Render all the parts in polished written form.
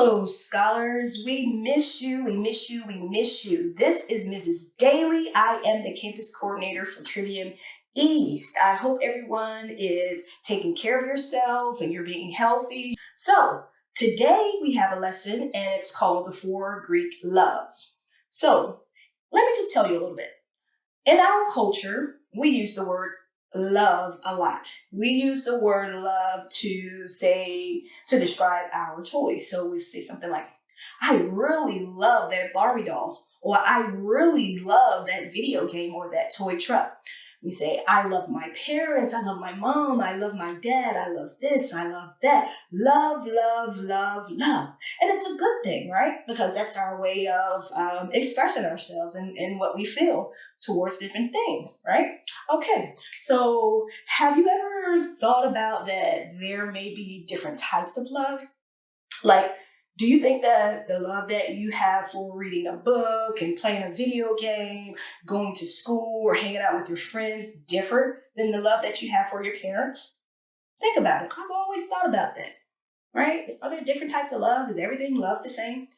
Hello, scholars. We miss you. We miss you. We miss you. This is Mrs. Daly. I am the campus coordinator for Trivium East. I hope everyone is taking care of yourself and you're being healthy. So today we have a lesson and it's called the Four Greek Loves. So let me just tell you a little bit. In our culture, we use the word love a lot. We use the word love to describe our toys. So we say something like, I really love that Barbie doll, or I really love that video game or that toy truck. We say, I love my parents, I love my mom, I love my dad, I love this, I love that. Love, love, love, love. And it's a good thing, right? Because that's our way of expressing ourselves and what we feel towards different things, right? Okay, so have you ever thought about that there may be different types of love? Like, do you think that the love that you have for reading a book and playing a video game, going to school or hanging out with your friends differ than the love that you have for your parents? Think about it. I've always thought about that, right? Are there different types of love? Is everything love the same?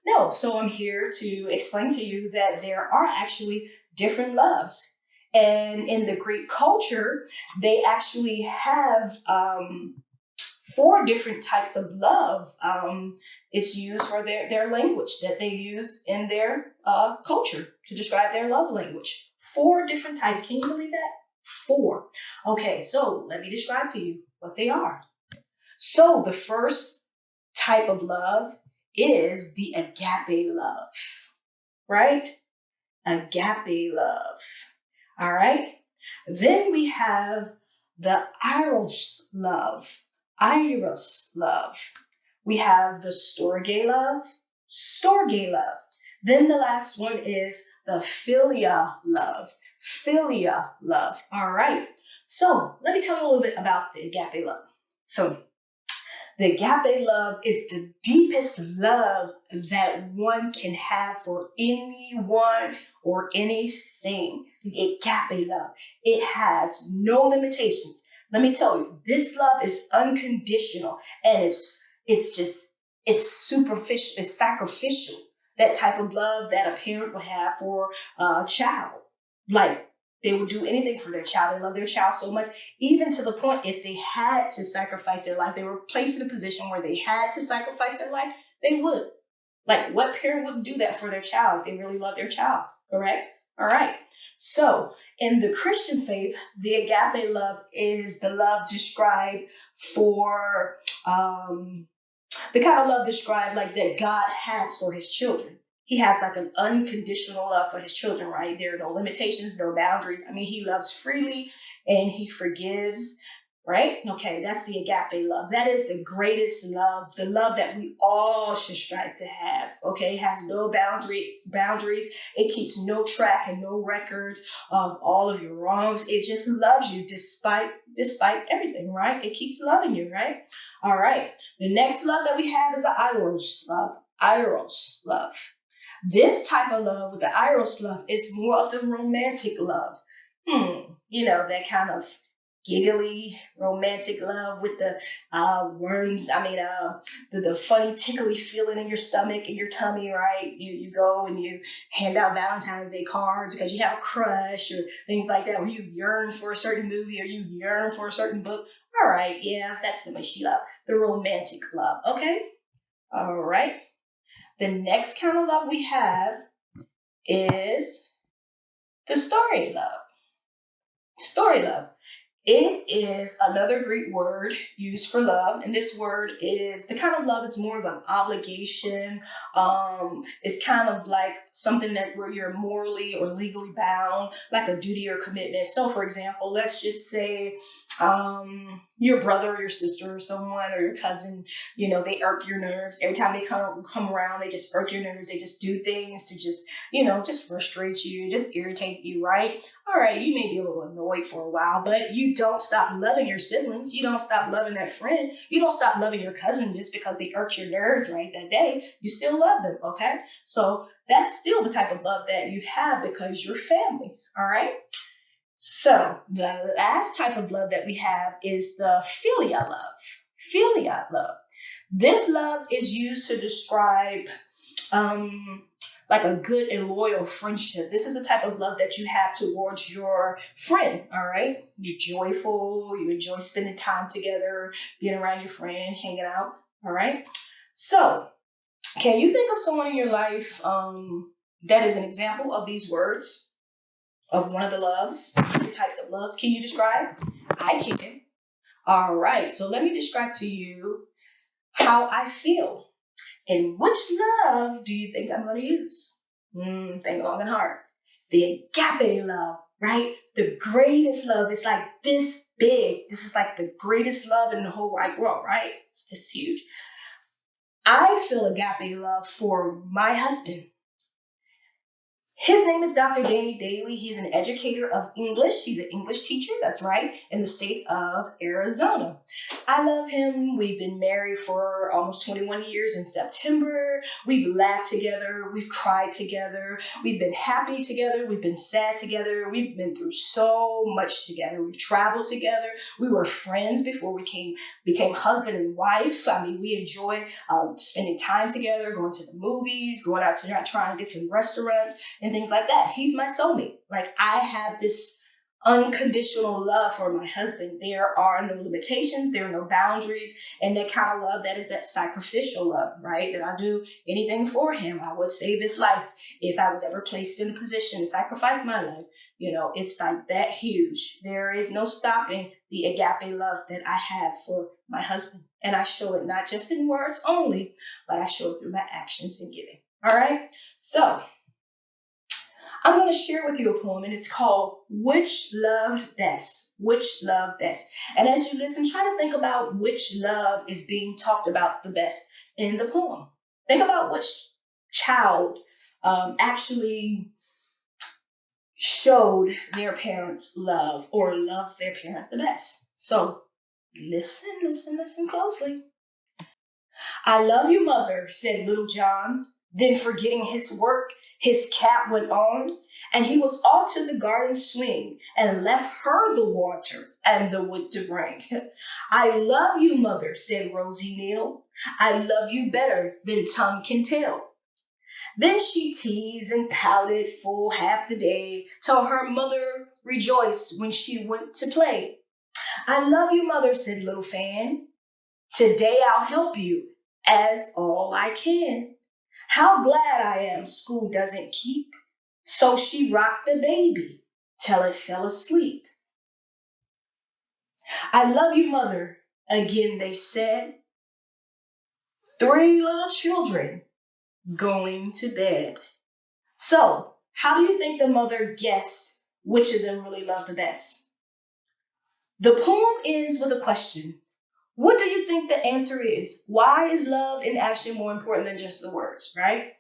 No. So I'm here to explain to you that there are actually different loves. And in the Greek culture, they actually have four different types of love. It's used for their language that they use in their culture to describe their love language. Four different types. Can you believe that? Four. Okay, so let me describe to you what they are. So the first type of love is the agape love, right? Agape love. All right. Then we have the eros love. Eros love. We have the storge love. Then the last one is the philia love. Philia love. All right. So let me tell you a little bit about the agape love. So the agape love is the deepest love that one can have for anyone or anything. The agape love. It has no limitations. Let me tell you, this love is unconditional and it's superficial, it's sacrificial. That type of love that a parent would have for a child. Like, they would do anything for their child. They love their child so much, even to the point if they had to sacrifice their life, they were placed in a position where they had to sacrifice their life, they would. Like, what parent wouldn't do that for their child if they really love their child, correct? All right. So in the Christian faith, the agape love is the love described for the kind of love described like that God has for his children. He has like an unconditional love for his children, right? There are no limitations, no boundaries. I mean, he loves freely and he forgives, right? Okay, that's the agape love. That is the greatest love, the love that we all should strive to have, okay? It has no boundaries. It keeps no track and no record of all of your wrongs. It just loves you despite everything, right? It keeps loving you, right? All right. The next love that we have is the eros love. Eros love. This type of love with the eros love is more of the romantic love. That kind of giggly romantic love with the worms. I mean, the funny tickly feeling in your stomach and your tummy, right? You go and you hand out Valentine's Day cards because you have a crush or things like that, or you yearn for a certain movie or you yearn for a certain book. All right, yeah, that's the mushy love, the romantic love. Okay, all right. The next kind of love we have is the story love. Story love. It is another Greek word used for love, and this word is the kind of love that's more of an obligation. It's kind of like something that where you're morally or legally bound, like a duty or commitment. So, for example, let's just say your brother or your sister or someone or your cousin, they irk your nerves. Every time they come around, they just irk your nerves. They just do things to just frustrate you, just irritate you, right? All right, you may be a little annoyed for a while, but you don't stop loving your siblings. You don't stop loving that friend. You don't stop loving your cousin just because they irked your nerves right that day. You still love them, okay? So that's still the type of love that you have because you're family, all right? So the last type of love that we have is the philia love. Philia love. This love is used to describe like a good and loyal friendship. This is the type of love that you have towards your friend, all right? You're joyful, you enjoy spending time together, being around your friend, hanging out, all right? So, can you think of someone in your life that is an example of these words, of one of the loves, the types of loves? Can you describe? I can. All right, so let me describe to you how I feel. And which love do you think I'm going to use? Think long and hard. The agape love, right? The greatest love is like this big. This is like the greatest love in the whole wide world, right? It's just huge. I feel agape love for my husband. His name is Dr. Danny Daly. He's an educator of English. He's an English teacher, that's right, in the state of Arizona. I love him. We've been married for almost 21 years in September. We've laughed together. We've cried together. We've been happy together. We've been sad together. We've been through so much together. We've traveled together. We were friends before we became husband and wife. I mean, we enjoy spending time together, going to the movies, going out to trying different restaurants, and things like that. He's my soulmate. Like, I have this unconditional love for my husband. There are no limitations, there are no boundaries, and that kind of love, that is that sacrificial love, right? That I do anything for him. I would save his life if I was ever placed in a position to sacrifice my life. You know, it's like that huge. There is no stopping the agape love that I have for my husband. And I show it not just in words only, but I show it through my actions and giving. All right? So, I'm going to share with you a poem, and it's called Which Loved Best? Which Loved Best? And as you listen, try to think about which love is being talked about the best in the poem. Think about which child actually showed their parents love or loved their parent the best. So listen closely. I love you, mother, said little John. Then forgetting his work, his cap went on, and he was off to the garden swing and left her the water and the wood to bring. I love you, mother, said Rosie Neal. I love you better than tongue can tell. Then she teased and pouted full half the day, till her mother rejoiced when she went to play. I love you, mother, said little Fan. Today I'll help you as all I can. How glad I am school doesn't keep. So she rocked the baby till it fell asleep. I love you, mother, again they said. 3 little children going to bed. So, how do you think the mother guessed which of them really loved the best? The poem ends with a question. What do you think the answer is? Why is love in action more important than just the words, right?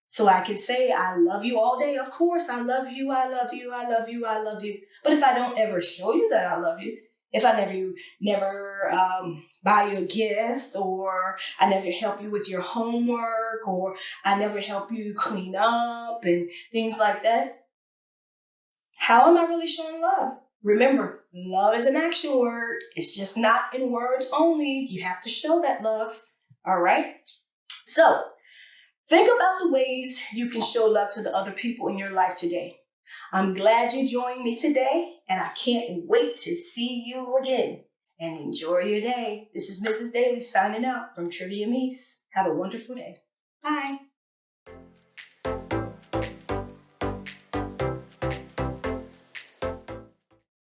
So I can say, I love you all day. Of course, I love you, I love you, I love you, I love you. But if I don't ever show you that I love you, if I never buy you a gift, or I never help you with your homework, or I never help you clean up and things like that, how am I really showing love? Remember, love is an action word. It's just not in words only. You have to show that love. All right? So, think about the ways you can show love to the other people in your life today. I'm glad you joined me today, and I can't wait to see you again. And enjoy your day. This is Mrs. Daly signing out from Trivium East. Have a wonderful day. Bye.